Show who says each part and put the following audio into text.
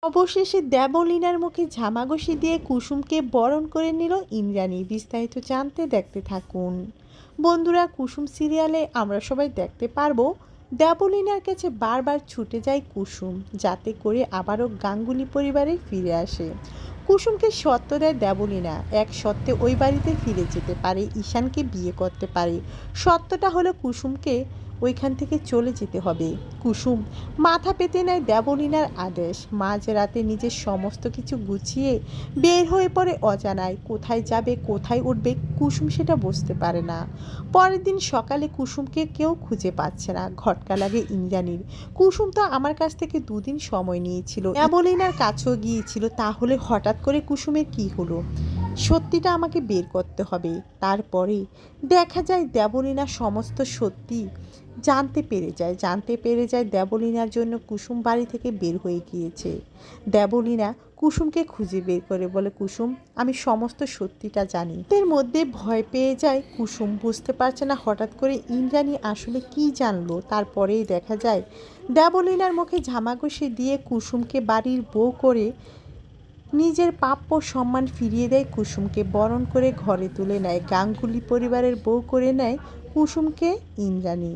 Speaker 1: অবশেষে দেবলীনার মুখে ঝামাঘষি দিয়ে কুসুমকে বরণ করে নিল ইন্দ্রাণী। বিস্তারিত জানতে দেখতে থাকুন বন্ধুরা। কুসুম সিরিয়ালে আমরা সবাই দেখতে পারবো দেবলীনার কাছে বারবার ছুটে যায় কুসুম, যাতে করে আবারও গাঙ্গুলি পরিবারে ফিরে আসে। কুসুমকে সত্য দেয় দেবলীনা, এক সত্ত্বে ওই বাড়িতে ফিরে যেতে পারে, ঈশানকে বিয়ে করতে পারে। সত্যটা হলো কুসুমকে ওইখান থেকে চলে যেতে হবে। কুসুম মাথা পেতে নেয় দেবলীনার আদেশ। মাঝরাতে নিজের সমস্ত কিছু গুছিয়ে বের হয়ে পড়ে অজানায়। কোথায় যাবে, কোথায় উঠবে, কুসুম সেটা বুঝতে পারে না। পরের দিন সকালে কুসুমকে কেউ খুঁজে পাচ্ছে না। ঘটকা লাগে ইন্দ্রাণীর। কুসুম তো আমার কাছ থেকে 2 দিন সময় নিয়েছিল, দেবলীনার কাছেও গিয়েছিল, তাহলে হঠাৎ করে কুসুমের কি হলো? সত্যিটা আমাকে বের করতে হবে। তারপরে দেখা যায় দেবলীনা সমস্ত সত্যি জানতে পেরে যায় দেবলীনার জন্য কুসুম বাড়ি থেকে বের হয়ে গিয়েছে। দেবলীনা কুসুমকে খুঁজে বের করে বলে, কুসুম আমি সমস্ত সত্যিটা জানি। এর মধ্যে ভয় পেয়ে যায় কুসুম, বুঝতে পারছে না হঠাৎ করে ইন্দ্রাণী আসলে কি জানলো। তারপরেই দেখা যায় দেবলীনার মুখে ঝামাঘষি দিয়ে কুসুমকে বাড়ির বউ করে নিজের প্রাপ্য সম্মান ফিরিয়ে দেয়। কুসুমকে বরণ করে ঘরে তুলে নেয়, গাঙ্গুলি পরিবারের বউ করে নেয় কুসুমকে ইন্দ্রাণী।